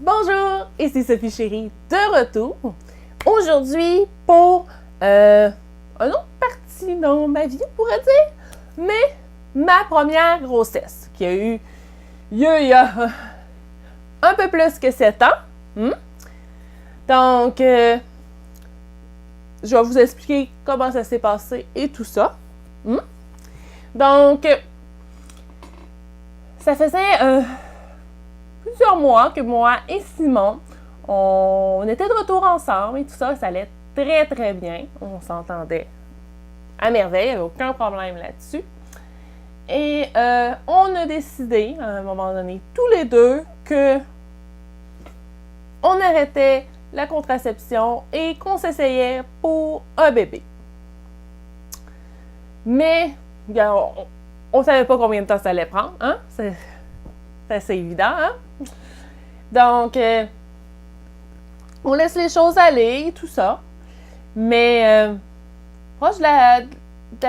Bonjour, ici Sophie Chérie de retour. Aujourd'hui pour une autre partie dans ma vie, on pourrait dire, mais ma première grossesse qui a eu il y a un peu plus que 7 ans. Donc, je vais vous expliquer comment ça s'est passé et tout ça. Donc, ça faisait plusieurs mois que moi et Simon, on était de retour ensemble et tout ça, ça allait très très bien. On s'entendait à merveille, il n'y avait aucun problème là-dessus. Et on a décidé, à un moment donné, tous les deux, que on arrêtait la contraception et qu'on s'essayait pour un bébé. Mais, on ne savait pas combien de temps ça allait prendre, hein? C'est assez évident, hein? Donc, on laisse les choses aller et tout ça. Mais, proche de la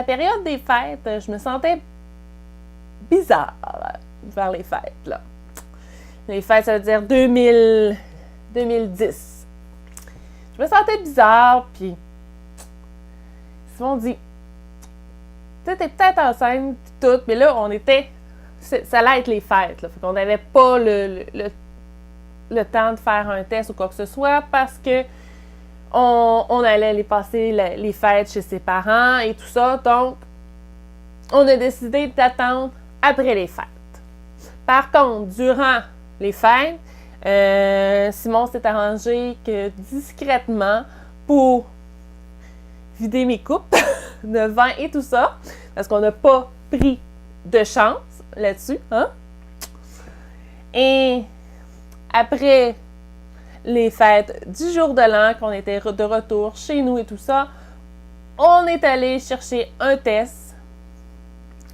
période des fêtes, je me sentais bizarre vers les fêtes, là. Les fêtes, ça veut dire 2010. Je me sentais bizarre, puis Simon dit, tu sais, t'es peut-être enceinte, puis tout, mais là, on était, ça allait être les fêtes, là, fait qu'on n'avait pas le temps de faire un test ou quoi que ce soit, parce que on allait aller passer les fêtes chez ses parents et tout ça, donc on a décidé d'attendre après les fêtes. Par contre, durant les fêtes, Simon s'est arrangé que discrètement pour vider mes coupes de vin et tout ça, parce qu'on n'a pas pris de chance là-dessus, hein? Et après les fêtes du jour de l'an, qu'on était de retour chez nous et tout ça, on est allé chercher un test.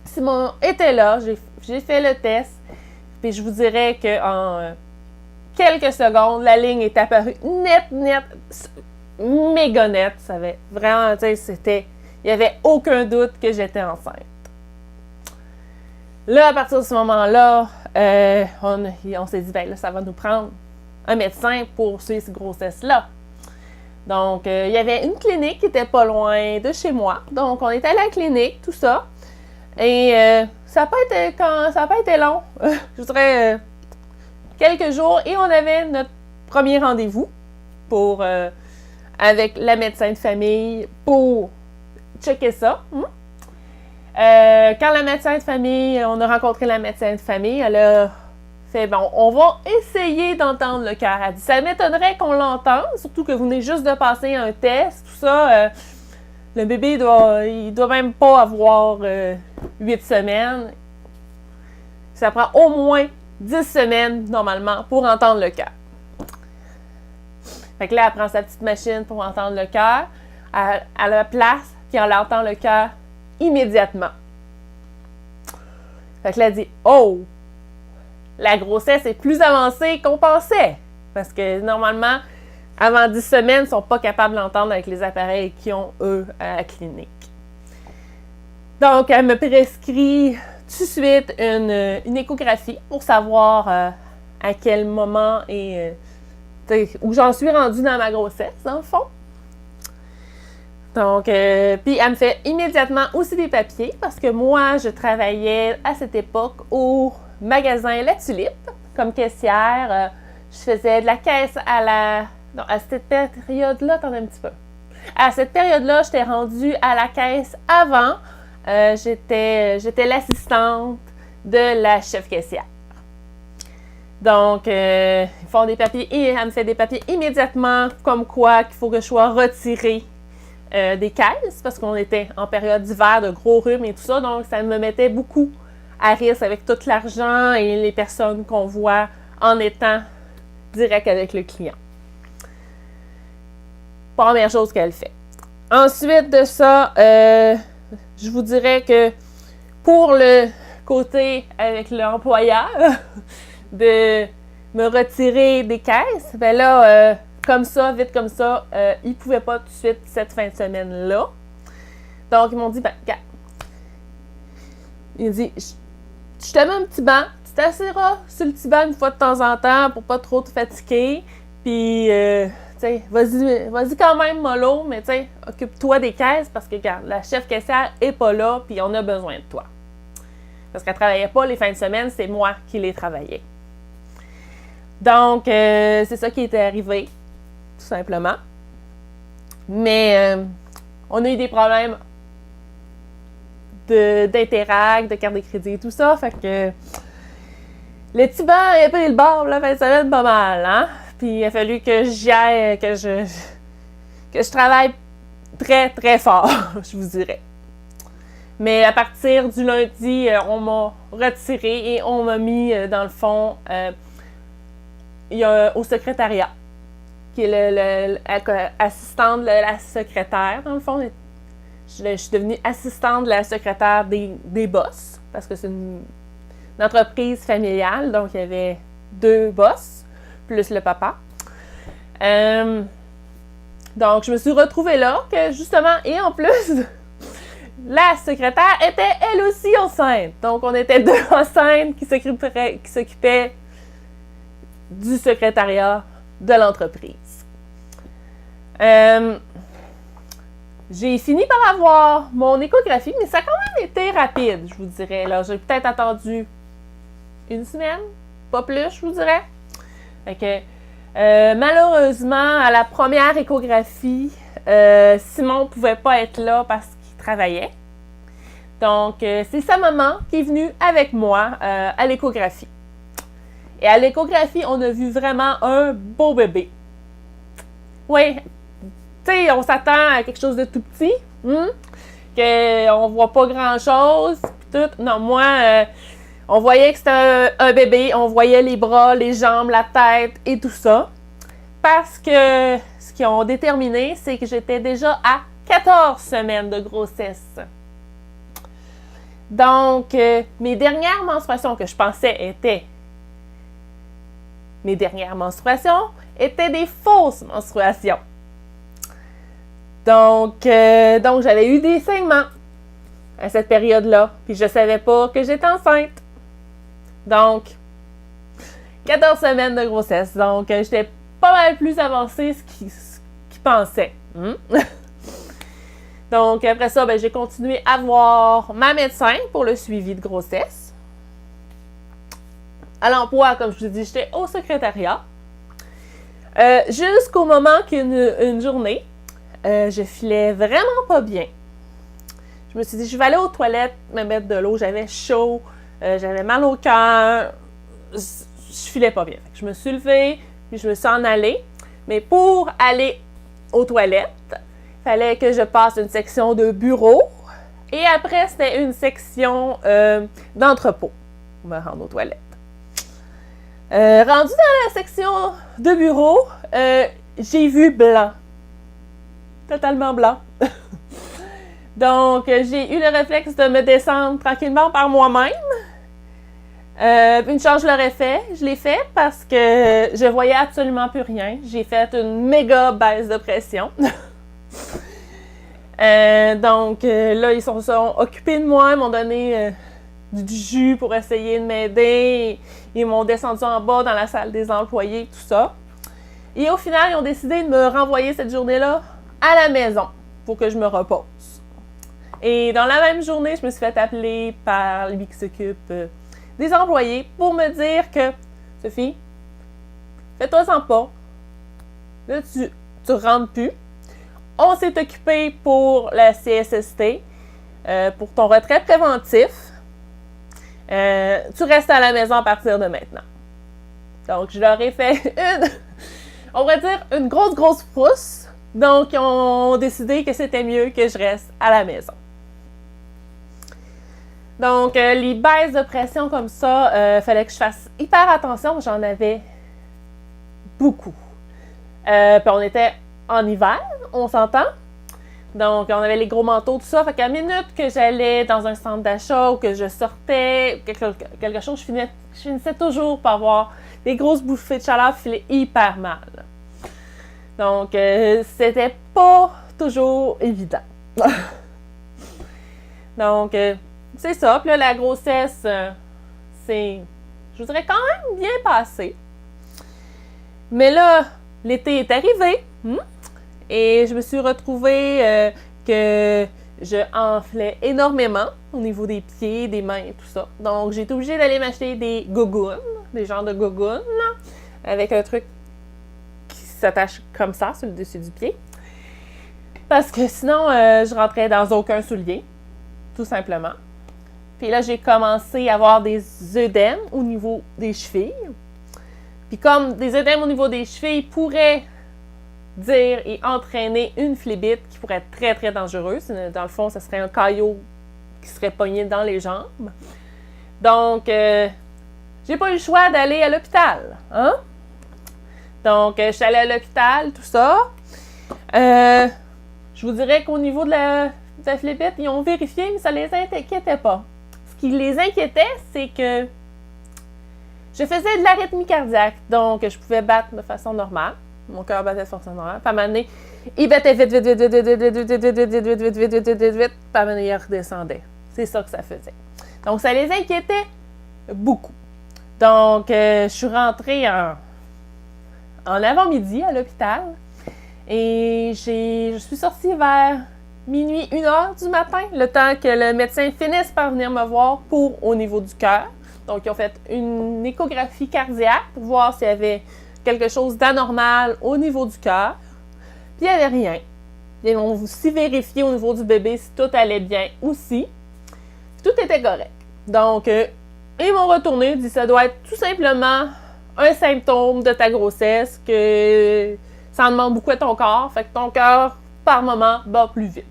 Simon était là, j'ai fait le test, puis je vous dirais qu'en quelques secondes, la ligne est apparue net, méga net. Ça avait vraiment, tu sais, il n'y avait aucun doute que j'étais enceinte. Là, à partir de ce moment-là, on s'est dit, ben là, ça va nous prendre un médecin pour suivre cette grossesse-là. Donc, il y avait une clinique qui était pas loin de chez moi. Donc, on est allé à la clinique, tout ça. Et ça n'a pas été long. Je dirais quelques jours. Et on avait notre premier rendez-vous avec la médecin de famille pour checker ça. Quand la médecin de famille, on a rencontré la médecin de famille, elle a fait, bon, on va essayer d'entendre le cœur. Elle dit, ça m'étonnerait qu'on l'entende, surtout que vous venez juste de passer un test, tout ça. Le bébé, il doit même pas avoir 8 semaines. Ça prend au moins 10 semaines, normalement, pour entendre le cœur. Fait que là, elle prend sa petite machine pour entendre le cœur. Elle la place, puis elle entend le cœur immédiatement. Fait que là, elle dit, oh! La grossesse est plus avancée qu'on pensait. Parce que normalement, avant 10 semaines, ils ne sont pas capables d'entendre avec les appareils qu'ils ont, eux, à la clinique. Donc, elle me prescrit tout de suite une échographie pour savoir à quel moment et où j'en suis rendue dans ma grossesse, dans le fond. Donc, puis elle me fait immédiatement aussi des papiers parce que moi, je travaillais à cette époque au magasin La Tulipe comme caissière. Je faisais de la caisse à cette période-là, attendez un petit peu. À cette période-là, j'étais rendue à la caisse avant. J'étais l'assistante de la chef caissière. Donc, ils font des papiers et elle me fait des papiers immédiatement comme quoi qu'il faut que je sois retirée des caisses parce qu'on était en période d'hiver, de gros rhumes et tout ça. Donc, ça me mettait beaucoup à risque avec tout l'argent et les personnes qu'on voit en étant direct avec le client. Première chose qu'elle fait. Ensuite de ça, je vous dirais que pour le côté avec l'employeur de me retirer des caisses, ben là, comme ça, vite comme ça, ils ne pouvaient pas tout de suite cette fin de semaine-là. Donc, ils m'ont dit, ben, regarde, il dit, je te mets un petit banc, tu t'asseoiras sur le petit banc une fois de temps en temps pour pas trop te fatiguer. Puis, tu sais, vas-y quand même mollo, mais tu sais, occupe-toi des caisses parce que, regarde, la chef caissière est pas là, puis on a besoin de toi. Parce qu'elle travaillait pas les fins de semaine, c'est moi qui les travaillais. Donc, c'est ça qui était arrivé, tout simplement. Mais, on a eu des problèmes d'interact, de carte de crédit et tout ça, fait que le petit banc a pris le bord la fin de semaine pas mal, hein? Puis il a fallu que j'y aille, que je travaille très, très fort, je vous dirais. Mais à partir du lundi, on m'a retiré et on m'a mis, dans le fond, au secrétariat, qui est l'assistante de la secrétaire, dans le fond. Je suis devenue assistante de la secrétaire des boss, parce que c'est une entreprise familiale, donc il y avait 2 boss, plus le papa. Donc, je me suis retrouvée là, que justement, et en plus, la secrétaire était elle aussi enceinte. Donc, on était 2 enceintes qui s'occupaient du secrétariat de l'entreprise. J'ai fini par avoir mon échographie, mais ça a quand même été rapide, je vous dirais. Là, j'ai peut-être attendu 1 semaine, pas plus, je vous dirais. Fait que, malheureusement, à la première échographie, Simon ne pouvait pas être là parce qu'il travaillait. Donc, c'est sa maman qui est venue avec moi à l'échographie. Et à l'échographie, on a vu vraiment un beau bébé. Oui, tu sais, on s'attend à quelque chose de tout petit, qu'on voit pas grand-chose, tout. Non, moi, on voyait que c'était un bébé, on voyait les bras, les jambes, la tête et tout ça. Parce que ce qu'ils ont déterminé, c'est que j'étais déjà à 14 semaines de grossesse. Donc, mes dernières menstruations que je pensais étaient mes dernières menstruations étaient des fausses menstruations. Donc j'avais eu des saignements à cette période-là, puis je savais pas que j'étais enceinte. Donc, 14 semaines de grossesse. Donc, j'étais pas mal plus avancée ce qu'ils pensaient. Donc, après ça, j'ai continué à voir ma médecin pour le suivi de grossesse. À l'emploi, comme je vous dis, j'étais au secrétariat. Jusqu'au moment qu'une journée, je filais vraiment pas bien. Je me suis dit, je vais aller aux toilettes, me mettre de l'eau. J'avais chaud, j'avais mal au cœur. Je filais pas bien. Fait que je me suis levée, puis je me suis en allée. Mais pour aller aux toilettes, il fallait que je passe une section de bureau. Et après, c'était une section d'entrepôt pour me rendre aux toilettes. Rendu dans la section de bureau, j'ai vu blanc. Totalement blanc. Donc, j'ai eu le réflexe de me descendre tranquillement par moi-même. Une chance, je l'aurais fait. Je l'ai fait parce que je voyais absolument plus rien. J'ai fait une méga baisse de pression. Donc, là, ils sont occupés de moi. Ils m'ont donné du jus pour essayer de m'aider. Ils m'ont descendu en bas dans la salle des employés, tout ça. Et au final, ils ont décidé de me renvoyer cette journée-là à la maison pour que je me repose. Et dans la même journée, je me suis fait appeler par lui qui s'occupe des employés pour me dire que « Sophie, fais-toi-en pas. Là, tu rentres plus. On s'est occupé pour la CSST, pour ton retrait préventif. Tu restes à la maison à partir de maintenant. » Donc, je leur ai fait une grosse frousse. Donc, ils ont décidé que c'était mieux que je reste à la maison. Donc, les baisses de pression comme ça, fallait que je fasse hyper attention. J'en avais beaucoup. Puis on était en hiver, on s'entend. Donc, on avait les gros manteaux, tout ça. Fait qu'à la minute que j'allais dans un centre d'achat ou que je sortais, quelque chose, je finissais toujours par avoir des grosses bouffées de chaleur qui filaient hyper mal. Donc, c'était pas toujours évident. Donc, c'est ça. Puis là, la grossesse, c'est... Je je voudrais quand même bien passé. Mais là, l'été est arrivé et je me suis retrouvée que je enflais énormément au niveau des pieds, des mains et tout ça. Donc, j'ai été obligée d'aller m'acheter des gougounes, des genres de gougounes, avec un truc qui s'attache comme ça sur le dessus du pied. Parce que sinon, je rentrais dans aucun soulier, tout simplement. Puis là, j'ai commencé à avoir des œdèmes au niveau des chevilles. Puis comme des œdèmes au niveau des chevilles pourraient dire et entraîner une phlébite qui pourrait être très, très dangereuse. Dans le fond, ce serait un caillot qui serait pogné dans les jambes. Donc, j'ai pas eu le choix d'aller à l'hôpital. Hein? Donc, je suis allée à l'hôpital, tout ça. Je vous dirais qu'au niveau de la phlébite, ils ont vérifié, mais ça les inquiétait pas. Ce qui les inquiétait, c'est que je faisais de l'arythmie cardiaque, donc je pouvais battre de façon normale. Mon cœur battait de façon normale. Puis à un moment donné, il battait vite. Puis à un moment donné, il redescendait. C'est ça que ça faisait. Donc, ça les inquiétait beaucoup. Donc, je suis rentrée en avant-midi à l'hôpital. Et je suis sortie vers minuit, 1h du matin, le temps que le médecin finisse par venir me voir pour au niveau du cœur. Donc, ils ont fait une échographie cardiaque pour voir s'il y avait quelque chose d'anormal au niveau du cœur. Puis, il n'y avait rien. Ils ont aussi vérifié au niveau du bébé si tout allait bien aussi. Tout était correct. Donc, ils m'ont retourné, dit ça doit être tout simplement un symptôme de ta grossesse, que ça en demande beaucoup à ton corps, fait que ton cœur, par moment, bat plus vite.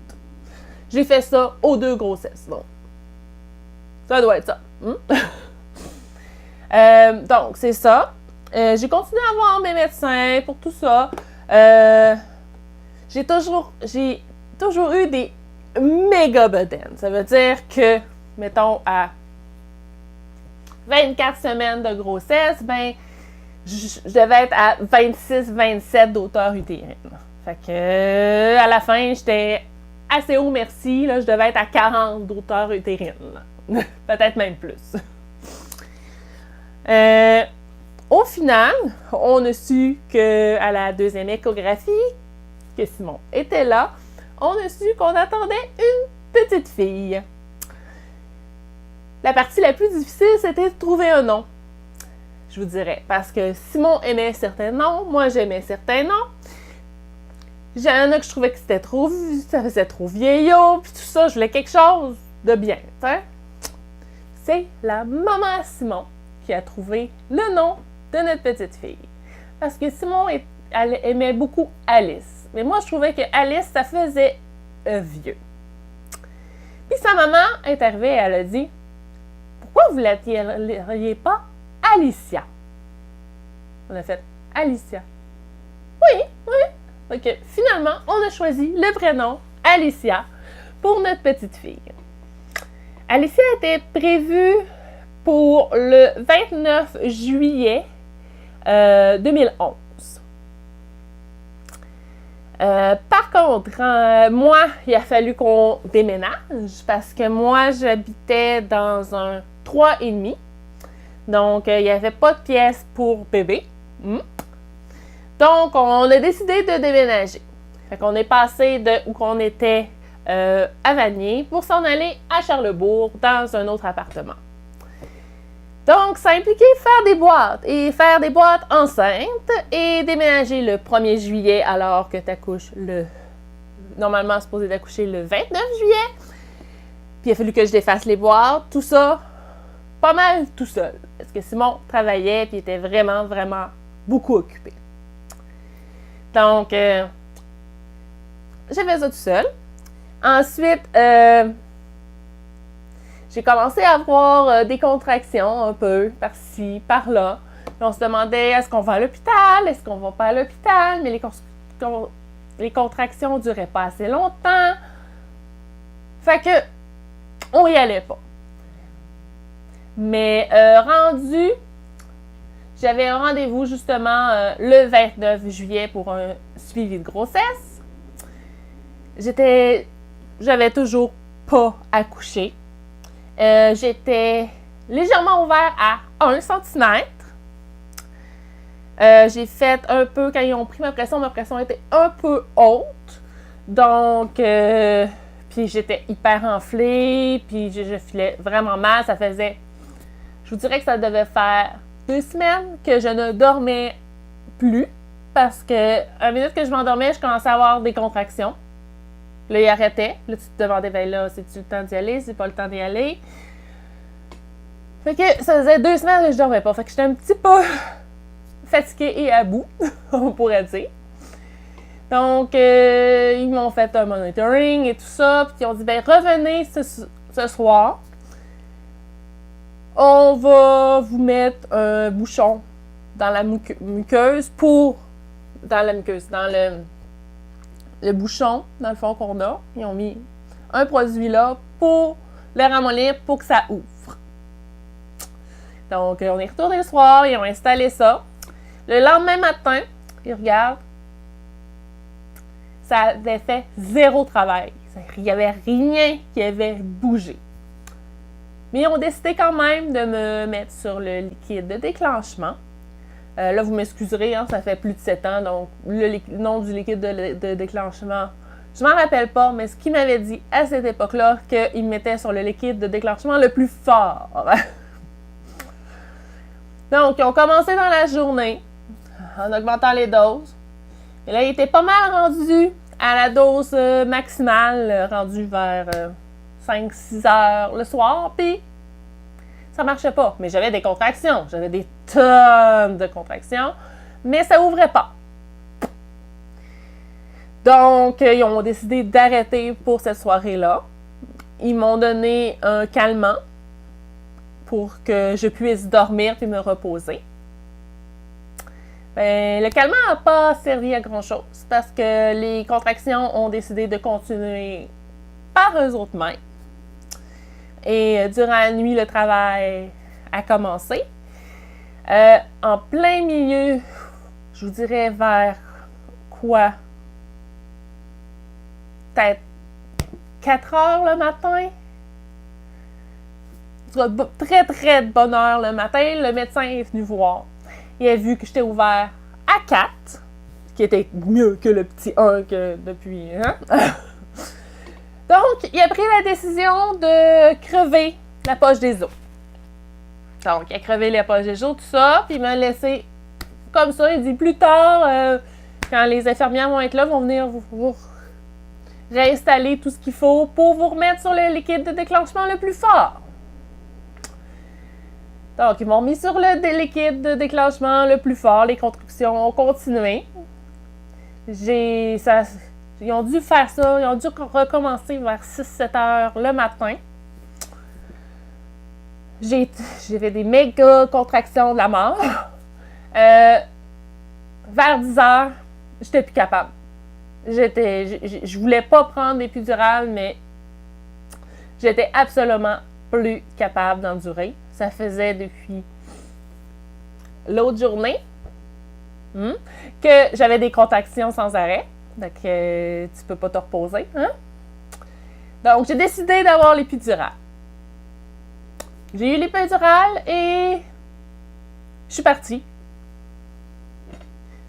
J'ai fait ça aux 2 grossesses, donc ça doit être ça. Donc, c'est ça. J'ai continué à voir mes médecins pour tout ça. J'ai toujours eu des méga bedaines. Ça veut dire que, mettons, à 24 semaines de grossesse, ben, je devais être à 26-27 d'auteur utérine. Fait que, à la fin, j'étais assez haut, merci. Là, je devais être à 40 d'auteur utérine. Peut-être même plus. Au final, on a su qu'à la 2e échographie, que Simon était là, on a su qu'on attendait une petite fille. La partie la plus difficile, c'était de trouver un nom, je vous dirais. Parce que Simon aimait certains noms, moi j'aimais certains noms. Il y en a que je trouvais que ça faisait trop vieillot, puis tout ça, je voulais quelque chose de bien, t'sais. C'est la maman à Simon qui a trouvé le nom de notre petite fille. Parce que Simon aimait beaucoup Alice. Mais moi, je trouvais que Alice, ça faisait vieux. Puis sa maman est arrivée et elle a dit « Pourquoi vous ne l'appelleriez pas Alicia? » On a fait « Alicia. » Oui. Donc, finalement, on a choisi le prénom Alicia pour notre petite fille. Alicia était prévue pour le 29 juillet 2011. Par contre, moi, il a fallu qu'on déménage parce que moi, j'habitais dans un 3,5. Donc, il n'y avait pas de pièce pour bébé. Donc, on a décidé de déménager. Fait qu'on est passé de où on était à Vanier pour s'en aller à Charlesbourg dans un autre appartement. Donc, ça impliquait faire des boîtes enceintes et déménager le 1er juillet alors que tu accouches normalement supposé d'accoucher le 29 juillet. Puis il a fallu que je défasse les boîtes, tout ça, pas mal tout seul. Parce que Simon travaillait et était vraiment, vraiment beaucoup occupé. Donc, j'ai fait ça tout seul. Ensuite, j'ai commencé à avoir des contractions un peu par-ci, par-là. Puis on se demandait, est-ce qu'on va à l'hôpital? Est-ce qu'on va pas à l'hôpital? Mais les contractions ne duraient pas assez longtemps. Fait que, on y allait pas. Mais j'avais un rendez-vous justement le 29 juillet pour un suivi de grossesse. J'avais toujours pas accouché. J'étais légèrement ouvert à 1 cm. J'ai fait un peu, quand ils ont pris ma pression était un peu haute. Donc, puis j'étais hyper enflée, puis je filais vraiment mal. Ça faisait, je vous dirais que ça devait faire 2 semaines que je ne dormais plus. Parce que, à la minute que je m'endormais, je commençais à avoir des contractions. Là, il arrêtait. Là, tu te demandais, ben là, c'est-tu le temps d'y aller? C'est pas le temps d'y aller? Fait que ça faisait 2 semaines que je dormais pas. Fait que j'étais un petit peu fatiguée et à bout, on pourrait dire. Donc, ils m'ont fait un monitoring et tout ça. Puis ils ont dit, ben revenez ce soir. On va vous mettre un bouchon dans la muqueuse dans le bouchon, dans le fond, qu'on a. Ils ont mis un produit là pour le ramollir pour que ça ouvre. Donc, on est retourné le soir, ils ont installé ça. Le lendemain matin, ils regardent, ça avait fait 0 travail. Il n'y avait rien qui avait bougé. Mais ils ont décidé quand même de me mettre sur le liquide de déclenchement. Là, vous m'excuserez, hein, ça fait plus de 7 ans, donc le nom du liquide de déclenchement, je m'en rappelle pas, mais ce qu'il m'avait dit à cette époque-là, qu'il me mettait sur le liquide de déclenchement le plus fort. Donc, ils ont commencé dans la journée, en augmentant les doses. Et là, il était pas mal rendu à la dose maximale, rendu vers 5-6 heures le soir, puis ça marchait pas. Mais j'avais des contractions, j'avais des tonnes de contractions, mais ça ouvrait pas. Donc, ils ont décidé d'arrêter pour cette soirée-là. Ils m'ont donné un calmant pour que je puisse dormir puis me reposer. Ben, le calmant n'a pas servi à grand-chose parce que les contractions ont décidé de continuer par eux autres mêmes. Et durant la nuit, le travail a commencé. En plein milieu, je vous dirais vers quoi? Peut-être 4 heures le matin. Très, très de bonne heure le matin. Le médecin est venu voir. Il a vu que j'étais ouvert à 4, ce qui était mieux que le petit 1 que depuis. Hein? Donc, il a pris la décision de crever la poche des os. Donc, il a crevé la poche des os, tout ça, puis il m'a laissé comme ça. Il dit plus tard, quand les infirmières vont être là, vont venir vous réinstaller tout ce qu'il faut pour vous remettre sur le liquide de déclenchement le plus fort. Donc, ils m'ont mis sur le liquide de déclenchement le plus fort. Les contractions ont continué. Ils ont dû faire ça. Ils ont dû recommencer vers 6-7 heures le matin. J'ai fait des méga contractions de la mort. Vers 10 heures, j'étais plus capable. Je voulais pas prendre d'épidural, mais j'étais absolument plus capable d'endurer. Ça faisait depuis l'autre journée que j'avais des contractions sans arrêt. Donc, tu peux pas te reposer. Hein? Donc, j'ai décidé d'avoir l'épidural. J'ai eu l'épidural et je suis partie.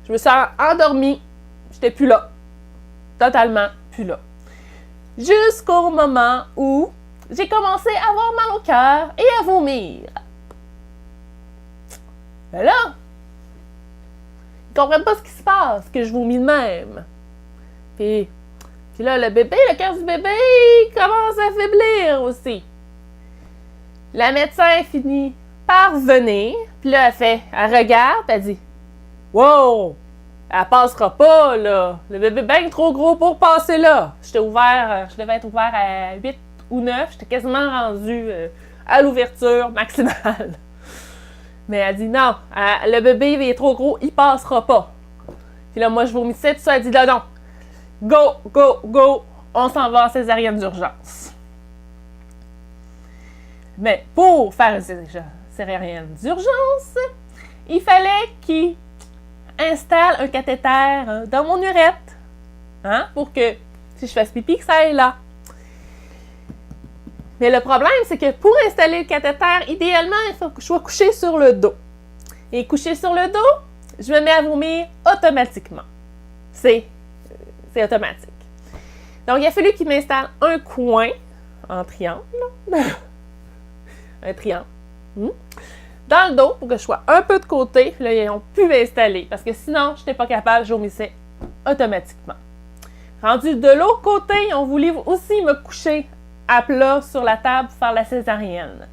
Je me suis endormie. J'étais plus là. Totalement plus là. Jusqu'au moment où j'ai commencé à avoir mal au cœur et à vomir. Mais là, ils comprennent pas ce qui se passe, que je vomis de même. Puis là, le cœur du bébé, il commence à faiblir aussi. La médecin finit par venir, puis là, elle regarde, puis elle dit « Wow! Elle passera pas, là! Le bébé est bien trop gros pour passer là! » Je devais être ouvert à 8 ou 9, j'étais quasiment rendue à l'ouverture maximale. Mais elle dit « Non, le bébé il est trop gros, il passera pas! » Puis là, moi, je vomissais, tout ça, elle dit « Là, non! Go, go, go! On s'en va en césarienne d'urgence! » Mais pour faire une césarienne d'urgence, il fallait qu'il installe un cathéter dans mon urètre, hein, pour que si je fasse pipi, que ça aille là. Mais le problème, c'est que pour installer le cathéter, idéalement, il faut que je sois couchée sur le dos. Et couchée sur le dos, je me mets à vomir automatiquement. C'est automatique. Donc, il a fallu qu'il m'installe un coin en triangle. Un triangle. Dans le dos pour que je sois un peu de côté. Puis là, ils ont pu m'installer. Parce que sinon, je n'étais pas capable, je vomissais automatiquement. Rendu de l'autre côté, ils ont voulu aussi me coucher à plat sur la table pour faire la césarienne.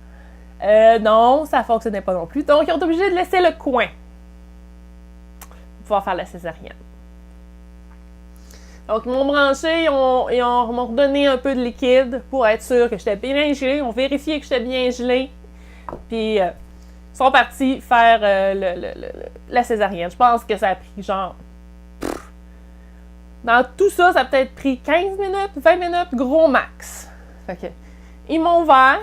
Non, ça ne fonctionnait pas non plus. Donc, ils ont été obligés de laisser le coin pour pouvoir faire la césarienne. Donc, ils m'ont branché, ils m'ont redonné un peu de liquide pour être sûr que j'étais bien gelée. Ils ont vérifié que j'étais bien gelée. Puis, ils sont partis faire la césarienne. Je pense que ça a pris genre... Dans tout ça, ça a peut-être pris 15 minutes, 20 minutes, gros max. Fait que, ils m'ont ouvert,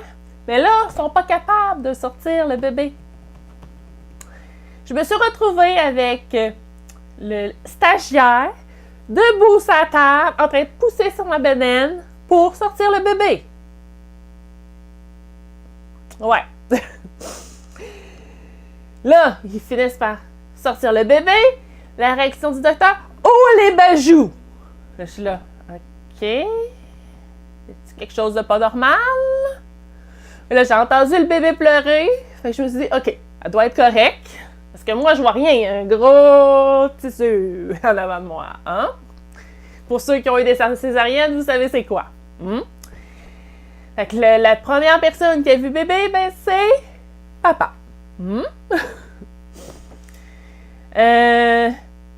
mais là, ils ne sont pas capables de sortir le bébé. Je me suis retrouvée avec le stagiaire debout sur la table, en train de pousser sur ma bedaine pour sortir le bébé. Ouais. Là, ils finissent par sortir le bébé. La réaction du docteur, « Oh, les bajoux! » Là, je suis là, « OK. C'est quelque chose de pas normal? » Et là, j'ai entendu le bébé pleurer. Fait que je me suis dit, « OK, elle doit être correcte. » Parce que moi, je vois rien. Un gros tissu en avant de moi. Hein? Pour ceux qui ont eu des césariennes, vous savez c'est quoi. Fait que la première personne qui a vu bébé, ben c'est papa.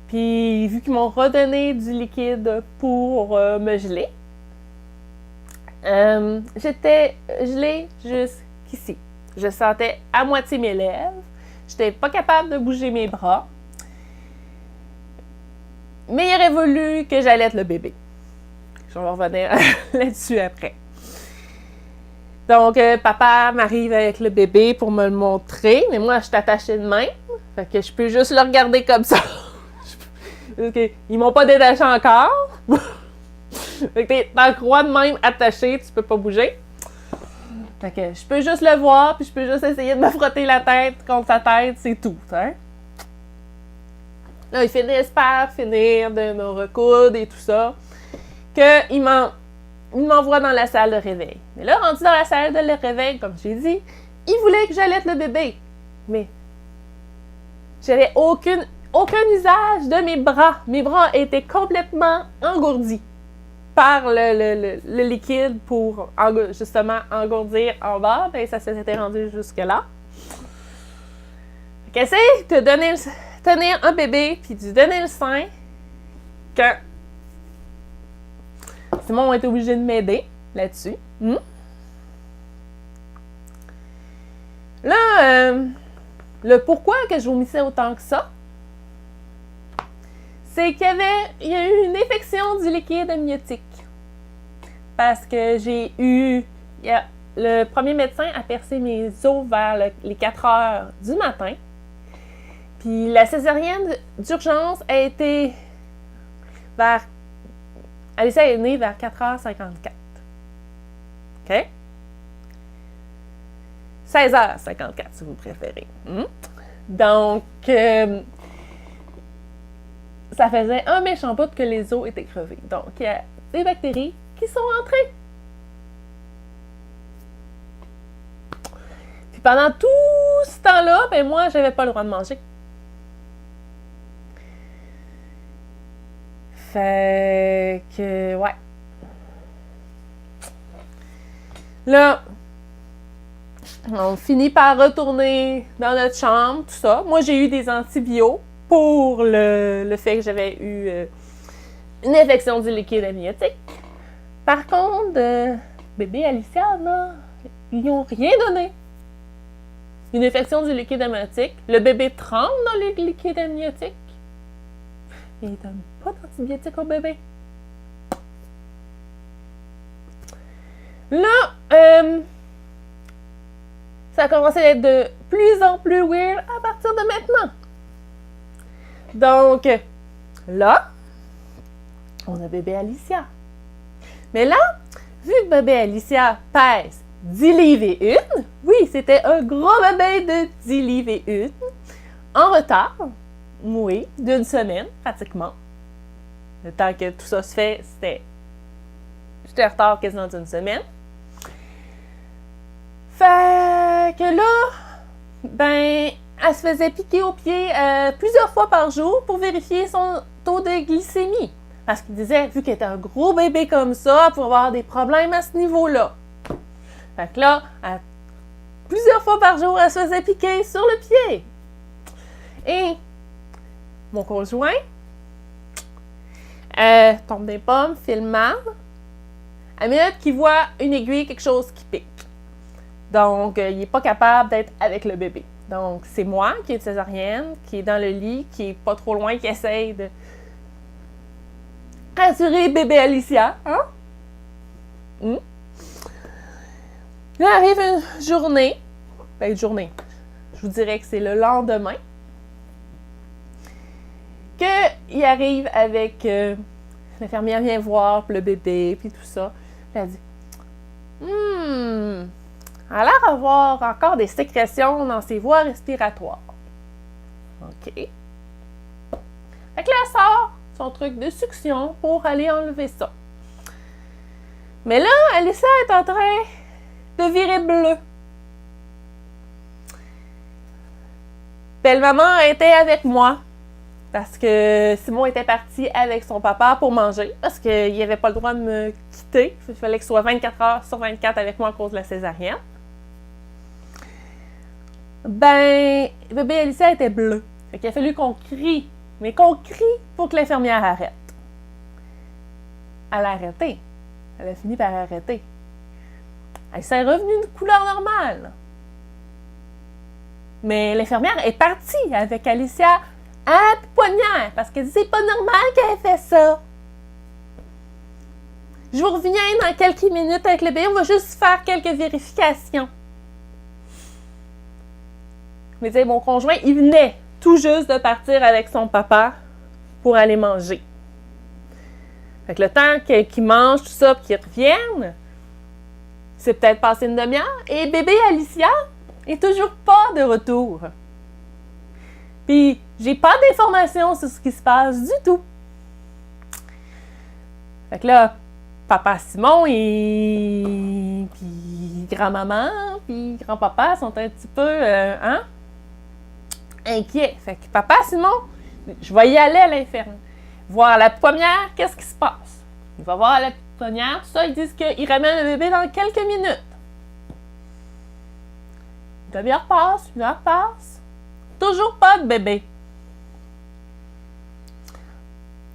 Puis, vu qu'ils m'ont redonné du liquide pour me geler, j'étais gelée jusqu'ici. Je sentais à moitié mes lèvres. J'étais pas capable de bouger mes bras. Mais il aurait voulu que j'allaite le bébé. Je vais revenir là-dessus après. Donc, papa m'arrive avec le bébé pour me le montrer, mais moi, je suis attachée de même. Fait que je peux juste le regarder comme ça. Ils m'ont pas détaché encore. Fait que t'es en croix de même attaché, tu peux pas bouger. Fait que je peux juste le voir, puis je peux juste essayer de me frotter la tête contre sa tête, c'est tout. Hein? Là, ils finissent par finir de me recoudre et tout ça, qu'ils m'envoient dans la salle de réveil. Mais là, rendu dans la salle de réveil, comme j'ai dit, ils voulaient que j'allaite le bébé. Mais j'avais aucun usage de mes bras. Mes bras étaient complètement engourdis par le liquide pour justement engourdir en bas. Ben, ça s'était rendu jusque-là. Qu'est-ce que c'est de tenir un bébé puis de lui donner le sein quand Simon a été obligé de m'aider là-dessus. Là, le pourquoi que je vomissais autant que ça, c'est qu'il y a eu une infection du liquide amniotique. Parce que le premier médecin a percé mes os vers les 4 heures du matin. Puis la césarienne d'urgence a été Alicia est née vers 4h54. OK? 16h54, si vous préférez. Donc, ça faisait un méchant bout que les os étaient crevés. Donc, il y a des bactéries qui sont entrées. Puis pendant tout ce temps-là, ben moi, j'avais pas le droit de manger. Fait que, ouais. Là, on finit par retourner dans notre chambre, tout ça. Moi, j'ai eu des antibiotiques pour le fait que j'avais eu une infection du liquide amniotique. Par contre, bébé Alicia, là, ils n'ont rien donné. Une infection du liquide amniotique. Le bébé trempe dans le liquide amniotique. Ils ne donnent pas d'antibiotiques au bébé. Là, ça a commencé à être de plus en plus weird à partir de maintenant. Donc, là, on a bébé Alicia. Mais là, vu que bébé Alicia pèse 10 livres et une. Oui, c'était un gros bébé de 10 livres et une. En retard, oui, d'une semaine, pratiquement. Le temps que tout ça se fait, j'étais en retard quasiment d'une semaine. Fait que là, ben, elle se faisait piquer au pied plusieurs fois par jour pour vérifier son taux de glycémie. Parce qu'il disait, vu qu'elle était un gros bébé comme ça, elle pouvait avoir des problèmes à ce niveau-là. Fait que là, plusieurs fois par jour, elle se faisait piquer sur le pied. Et mon conjoint tombe des pommes, file mal. À minute qu'il voit une aiguille, quelque chose qui pique. Donc, il n'est pas capable d'être avec le bébé. Donc, c'est moi qui est césarienne, qui est dans le lit, qui est pas trop loin, qui essaye de rassurer bébé Alicia. Hein? Là arrive une journée. Ben, une journée. Je vous dirais que c'est le lendemain. Qu'il arrive avec l'infirmière vient voir le bébé, puis tout ça. Puis elle dit elle a l'air d'avoir encore des sécrétions dans ses voies respiratoires. OK. Fait que là, elle sort son truc de succion pour aller enlever ça. Mais là, Alicia est en train de virer bleu. Belle-maman était avec moi. Parce que Simon était parti avec son papa pour manger, parce qu'il n'avait pas le droit de me quitter. Il fallait qu'il soit 24 heures sur 24 avec moi à cause de la césarienne. Ben, bébé Alicia était bleu. Fait qu'il a fallu qu'on crie, mais qu'on crie pour que l'infirmière arrête. Elle a arrêté. Elle a fini par arrêter. Elle s'est revenue de couleur normale. Mais l'infirmière est partie avec Alicia à la pouponnière, parce qu'elle dit c'est pas normal qu'elle ait fait ça. Je vous reviens dans quelques minutes avec le bébé, on va juste faire quelques vérifications. Mais mon conjoint, il venait tout juste de partir avec son papa pour aller manger. Fait que le temps qu'il mange tout ça, puis qu'il revienne, c'est peut-être passé une demi-heure, et bébé Alicia est toujours pas de retour. Puis, j'ai pas d'informations sur ce qui se passe du tout. Fait que là, papa Simon et puis grand-maman puis grand-papa sont un petit peu inquiets. Fait que papa Simon, je vais y aller à l'infirmière. Voir la pouponnière, qu'est-ce qui se passe? Il va voir la pouponnière, tout ça, ils disent qu'ils ramènent le bébé dans quelques minutes. Une demi-heure passe, une heure passe. Toujours pas de bébé.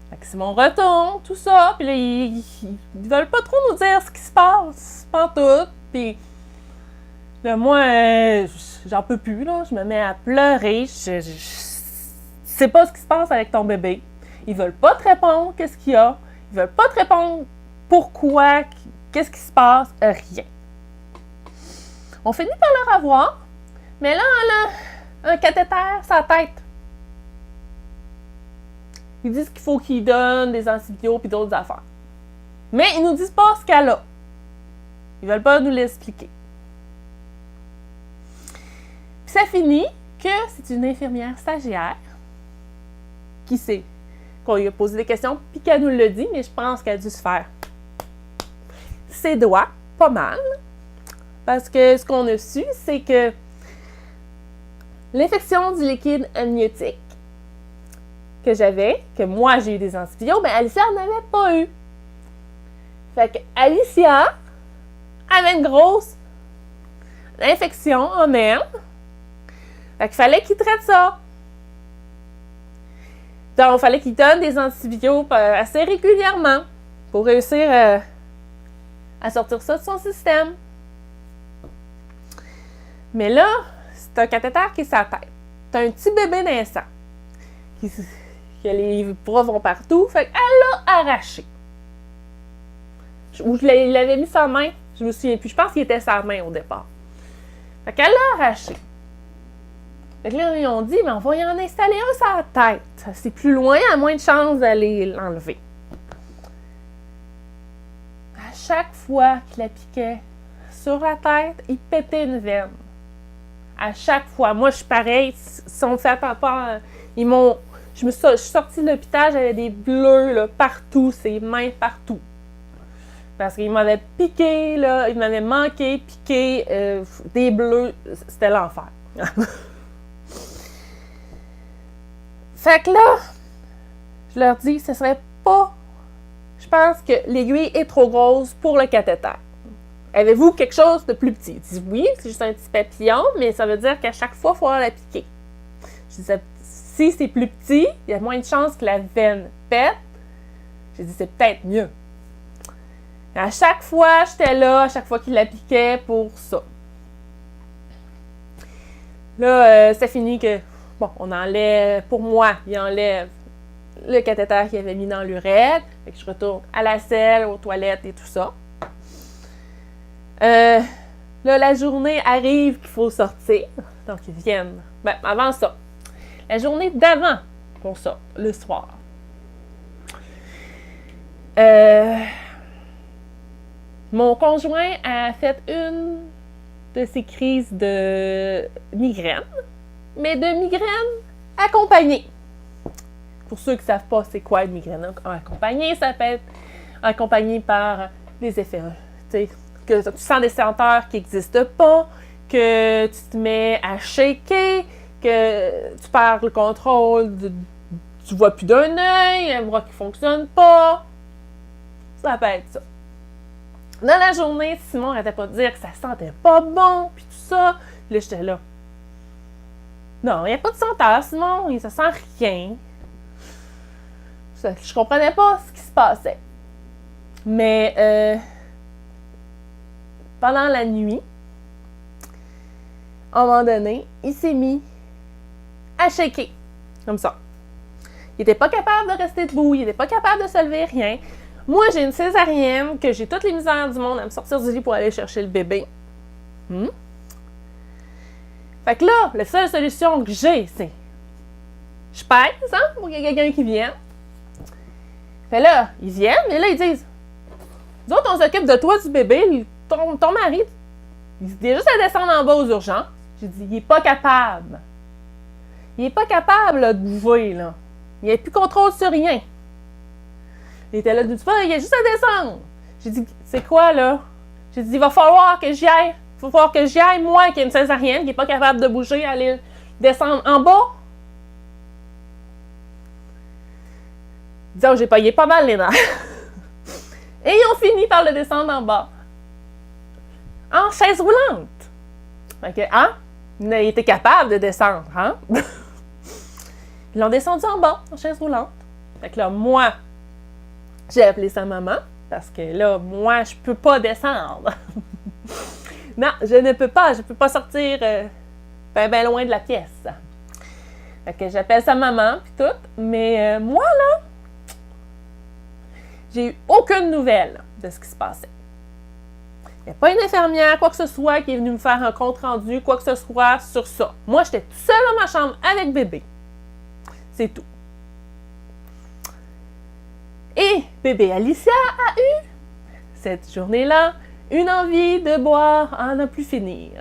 Fait que Simon retourne, tout ça, puis là, ils veulent pas trop nous dire ce qui se passe, pantoute, puis là, moi, j'en peux plus, là, je me mets à pleurer, je sais pas ce qui se passe avec ton bébé. Ils veulent pas te répondre qu'est-ce qu'il y a, ils veulent pas te répondre pourquoi, qu'est-ce qui se passe, rien. On finit par leur avoir, mais là, on a un cathéter sur la tête. Ils disent qu'il faut qu'ils donnent des antibiotiques et d'autres affaires. Mais ils nous disent pas ce qu'elle a. Ils veulent pas nous l'expliquer. Puis ça finit que c'est une infirmière stagiaire qui sait qu'on lui a posé des questions puis qu'elle nous l'a dit, mais je pense qu'elle a dû se faire ses doigts pas mal. Parce que ce qu'on a su, c'est que l'infection du liquide amniotique que j'avais, que moi j'ai eu des antibiotiques, mais Alicia n'en avait pas eu. Fait que Alicia avait une grosse infection en elle. Fait qu'il fallait qu'il traite ça. Donc, il fallait qu'il donne des antibiotiques assez régulièrement pour réussir à sortir ça de son système. Mais là, c'est un cathéter qui est sa tête. T'as un petit bébé naissant. Que les bras vont partout. Fait qu'elle l'a arraché. Ou il l'avait mis sa main. Je me souviens plus. Je pense qu'il était sa main au départ. Fait qu'elle l'a arraché. Fait que là, ils ont dit, mais on va y en installer un sur la tête. C'est plus loin, à moins de chance d'aller l'enlever. À chaque fois qu'il la piquait sur la tête, il pétait une veine. À chaque fois. Moi, je suis pareil. Si on fait pas, je suis sortie de l'hôpital, j'avais des bleus là, partout, ses mains partout. Parce qu'il m'avait piqué, là, il m'avait manqué, piqué, des bleus, c'était l'enfer. Fait que là, je leur dis, ce serait pas... Je pense que l'aiguille est trop grosse pour le cathéter. Avez-vous quelque chose de plus petit? Ils disent oui, c'est juste un petit papillon, mais ça veut dire qu'à chaque fois, il faut la piquer. Je dis, si c'est plus petit, il y a moins de chances que la veine pète. J'ai dit, c'est peut-être mieux. À chaque fois, j'étais là, à chaque fois qu'il la piquait pour ça. Là, c'est fini que, bon, on enlève, pour moi, il enlève le cathéter qu'il avait mis dans l'urètre. Fait que je retourne à la selle, aux toilettes et tout ça. Là, la journée arrive qu'il faut sortir. Donc, ils viennent. Ben, avant ça. La journée d'avant qu'on sorte, le soir. Mon conjoint a fait une de ses crises de migraine, mais de migraine accompagnée. Pour ceux qui ne savent pas c'est quoi une migraine accompagnée, ça peut être accompagné par des effets, tu sais, que tu sens des senteurs qui n'existent pas, que tu te mets à shaker, que tu perds le contrôle, tu vois plus d'un œil, un bras qui ne fonctionne pas. Ça peut être ça. Dans la journée, Simon n'arrêtait pas de dire que ça sentait pas bon, puis tout ça. Puis là, j'étais là. Non, il n'y a pas de senteur, Simon, il ne se sent rien. Je comprenais pas ce qui se passait. Mais pendant la nuit, à un moment donné, il s'est mis à shaker, comme ça. Il n'était pas capable de rester debout, il n'était pas capable de se lever, rien. Moi, j'ai une césarienne, que j'ai toutes les misères du monde à me sortir du lit pour aller chercher le bébé. Fait que là, la seule solution que j'ai, c'est... Je pèse, hein, pour qu'il y ait quelqu'un qui vienne. Fait là, ils viennent, et là, ils disent... Nous autres, on s'occupe de toi, du bébé. Ton mari, il est juste à descendre en bas aux urgences. J'ai dit, il est pas capable. Il est pas capable, là, de bouger, là. Il n'a plus contrôle sur rien. Il était là, du il y a juste à descendre. J'ai dit, c'est quoi, là? J'ai dit, il va falloir que j'y aille. Il va falloir que j'y aille, moi, qui ai une césarienne, qui n'est pas capable de bouger, aller descendre en bas. Disons, j'ai payé pas mal les nerfs. Et ils ont fini par le descendre en bas. En chaise roulante. Fait que, hein? Il était capable de descendre, hein? Ils l'ont descendu en bas, en chaise roulante. Fait que là, moi, j'ai appelé sa maman, parce que là, moi, je peux pas descendre. Non, je ne peux pas. Je peux pas sortir ben loin de la pièce. Fait que j'appelle sa maman, puis tout. Mais moi, là, j'ai eu aucune nouvelle de ce qui se passait. Il n'y a pas une infirmière, quoi que ce soit, qui est venue me faire un compte-rendu, quoi que ce soit sur ça. Moi, j'étais toute seule dans ma chambre avec bébé. C'est tout. Et bébé Alicia a eu, cette journée-là, une envie de boire à n'en plus finir.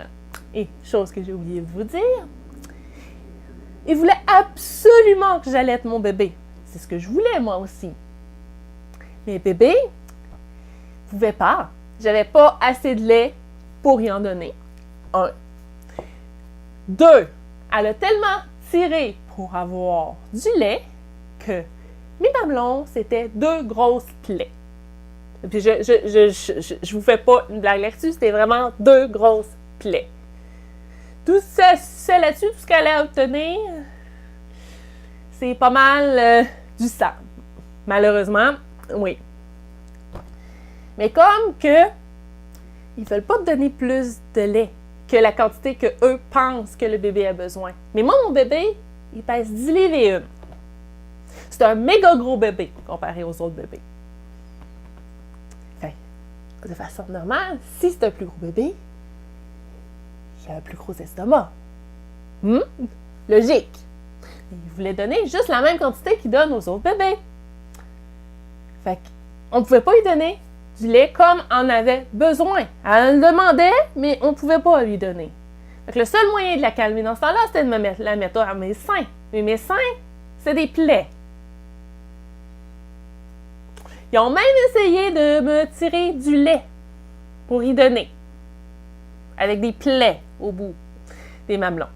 Et, chose que j'ai oublié de vous dire, il voulait absolument que j'allaite mon bébé. C'est ce que je voulais, moi aussi. Mais bébé ne pouvait pas. J'avais pas assez de lait pour y en donner. 1. 2. Elle a tellement tiré pour avoir du lait que mes mamelons, c'était 2 grosses plaies. Puis je vous fais pas une blague là-dessus, c'était vraiment 2 grosses plaies. Tout ça là-dessus, tout ce qu'elle a obtenir, c'est pas mal du sang. Malheureusement, oui. Mais comme que ils veulent pas te donner plus de lait que la quantité que eux pensent que le bébé a besoin. Mais moi, mon bébé, il pèse 10 livres et 1. C'est un méga gros bébé comparé aux autres bébés. Enfin, de façon normale, si c'est un plus gros bébé, il a un plus gros estomac. Logique. Il voulait donner juste la même quantité qu'il donne aux autres bébés. Fait qu'on ne pouvait pas lui donner du lait comme en avait besoin. Elle le demandait, mais on ne pouvait pas lui donner. Fait que le seul moyen de la calmer dans ce temps-là, c'était de la mettre à mes seins. Mais mes seins, c'est des plaies. Ils ont même essayé de me tirer du lait pour y donner. Avec des plaies au bout des mamelons.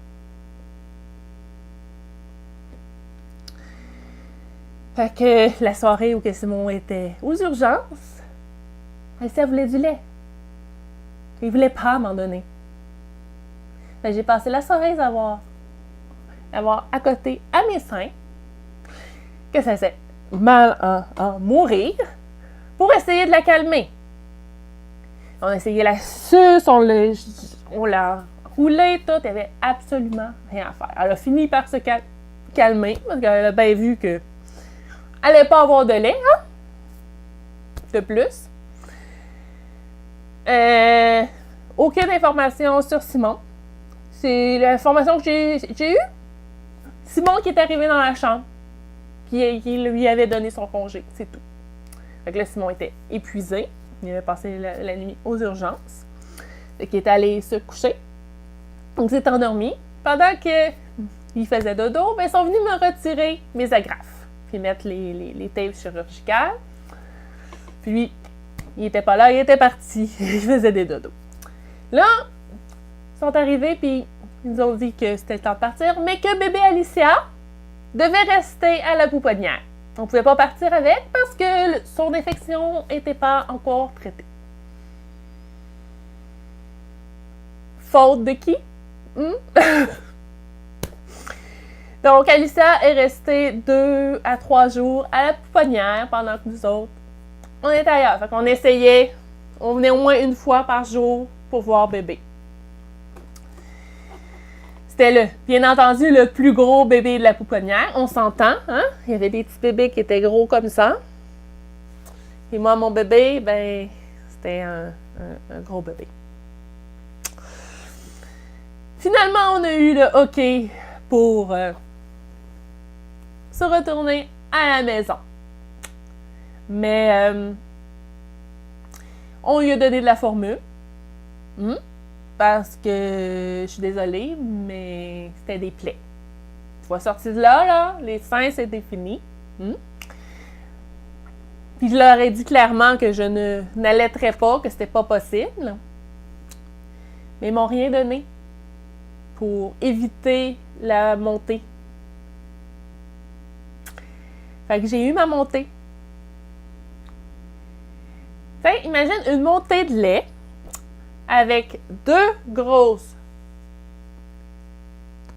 Fait que la soirée où Simon était aux urgences, Alicia voulait du lait. Il voulait pas m'en donner. Fait que j'ai passé la soirée à avoir à côté à mes seins, que ça faisait mal à mourir, pour essayer de la calmer. On a essayé la suce, on l'a roulée, tout, il n'y avait absolument rien à faire. Elle a fini par se calmer, parce qu'elle a bien vu que elle n'allait pas avoir de lait, hein? De plus. Aucune information sur Simon. C'est l'information que j'ai eue. Simon qui est arrivé dans la chambre, puis qui lui avait donné son congé, c'est tout. Fait que là, Simon était épuisé. Il avait passé la nuit aux urgences. Fait qu'il est allé se coucher. Donc, il s'est endormi. Pendant qu'il faisait dodo, ben, ils sont venus me retirer mes agrafes. Puis mettre les tapes chirurgicales. Puis lui, il était pas là, il était parti. Il faisait des dodos. Là, ils sont arrivés, puis ils nous ont dit que c'était le temps de partir, mais que bébé Alicia devait rester à la pouponnière. On ne pouvait pas partir avec parce que son infection n'était pas encore traitée. Faute de qui? Donc, Alicia est restée 2 à 3 jours à la pouponnière pendant que nous autres, on était ailleurs. Fait qu'on essayait, on venait au moins une fois par jour pour voir bébé. C'était bien entendu le plus gros bébé de la pouponnière, on s'entend, hein? Il y avait des petits bébés qui étaient gros comme ça. Et moi, mon bébé, ben, c'était un gros bébé. Finalement, on a eu le OK pour se retourner à la maison. Mais on lui a donné de la formule. Parce que je suis désolée, mais c'était des plaies. Une fois sorti de là, les seins, c'était fini. Puis je leur ai dit clairement que je n'allaiterais pas, que c'était pas possible. Mais ils m'ont rien donné pour éviter la montée. Fait que j'ai eu ma montée. Fait, imagine une montée de lait avec 2 grosses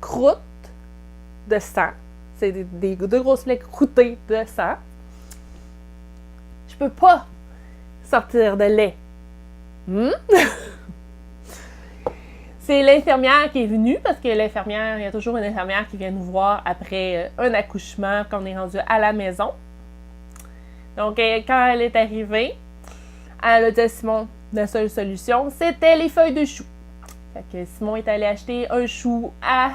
croûtes de sang. C'est des 2 grosses plaies croûtées de sang. Je peux pas sortir de lait. C'est l'infirmière qui est venue, parce que l'infirmière, il y a toujours une infirmière qui vient nous voir après un accouchement, quand on est rendu à la maison. Donc, quand elle est arrivée, elle a dit à Simon, la seule solution, c'était les feuilles de chou. Fait que Simon est allé acheter un chou à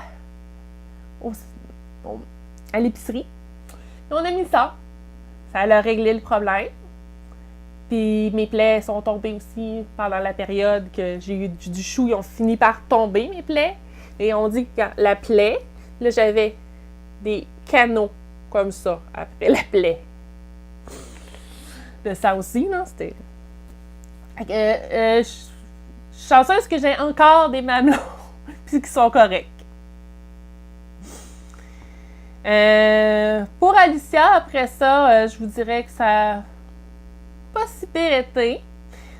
l'épicerie. Et on a mis ça. Ça a réglé le problème. Puis mes plaies sont tombées aussi pendant la période que j'ai eu du chou. Ils ont fini par tomber, mes plaies. Et on dit que la plaie, là, j'avais des canaux comme ça après la plaie. De ça aussi, non? C'était... je suis chanceuse que j'ai encore des mamelons puis qui sont corrects. Pour Alicia, après ça, je vous dirais que ça n'a pas si pire été.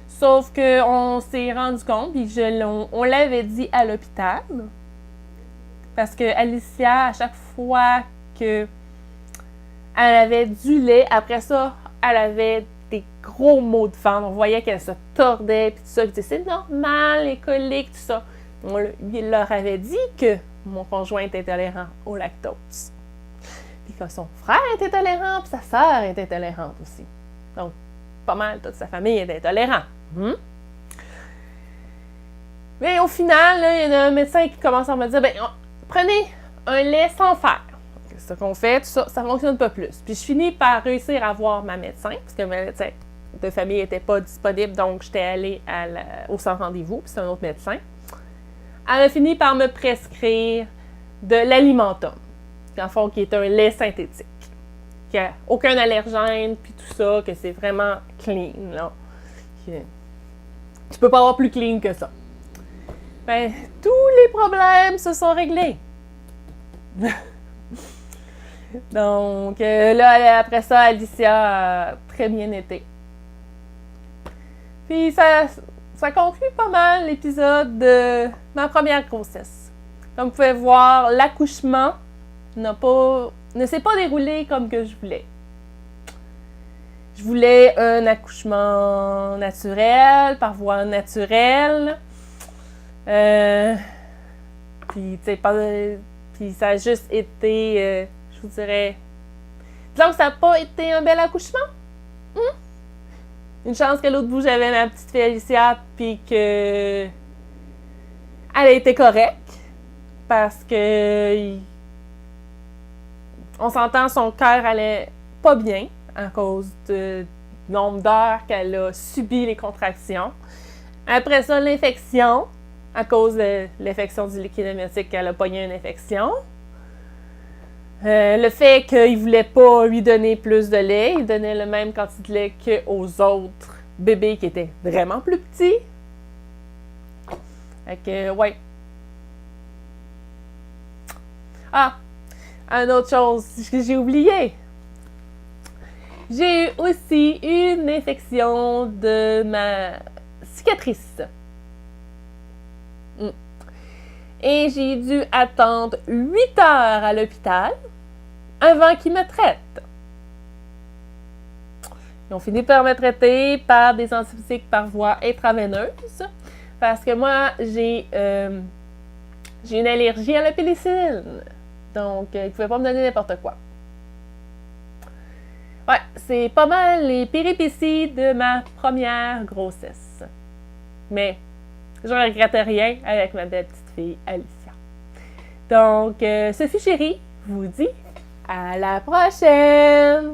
Sauf qu'on s'est rendu compte, puis on l'avait dit à l'hôpital. Parce que Alicia, à chaque fois qu'elle avait du lait, après ça, elle avait des gros maux de ventre. On voyait qu'elle se tordait, puis tout ça. Puis c'est normal, les coliques, tout ça. Il leur avait dit que mon conjoint était intolérant au lactose. Puis que son frère était tolérant, puis sa sœur était tolérante aussi. Donc, pas mal, toute sa famille était intolérante. Mais au final, là, il y a un médecin qui commence à me dire, prenez un lait sans fer. C'est ce qu'on fait, tout ça, ça fonctionne pas plus. Puis je finis par réussir à voir ma médecin, parce que ma médecin de famille n'était pas disponible, donc j'étais allée au centre rendez-vous, puis c'est un autre médecin. Elle a fini par me prescrire de l'Alimentum, en fond, qui est un lait synthétique, qui n'a aucun allergène, puis tout ça, que c'est vraiment clean, là. Tu peux pas avoir plus clean que ça. Ben, tous les problèmes se sont réglés. Donc, là, après ça, Alicia a très bien été. Puis, ça conclut pas mal l'épisode de ma première grossesse. Comme vous pouvez voir, l'accouchement ne s'est pas déroulé comme que je voulais. Je voulais un accouchement naturel, par voie naturelle. Puis, tu sais, puis ça a juste été, je vous dirais... Disons que ça n'a pas été un bel accouchement. Une chance que l'autre bout, j'avais ma petite fille Alicia, puis que... Elle a été correcte, parce que... On s'entend, son cœur allait pas bien, à cause du nombre d'heures qu'elle a subi les contractions. Après ça, l'infection, à cause de l'infection du liquide amniotique, qu'elle a pogné une infection. Le fait qu'il ne voulait pas lui donner plus de lait, il donnait le même quantité de lait qu'aux autres bébés qui étaient vraiment plus petits. Fait que, ouais. Ah, une autre chose que j'ai oublié. J'ai eu aussi une infection de ma cicatrice. Et j'ai dû attendre 8 heures à l'hôpital avant qu'ils me traitent. Ils ont fini par me traiter par des antibiotiques par voie intraveineuse parce que moi, j'ai une allergie à la pénicilline. Donc, ils ne pouvaient pas me donner n'importe quoi. Ouais, c'est pas mal les péripéties de ma première grossesse. Mais je ne regrette rien avec ma belle petite fille Alicia. Donc, Sophie chérie vous dit à la prochaine!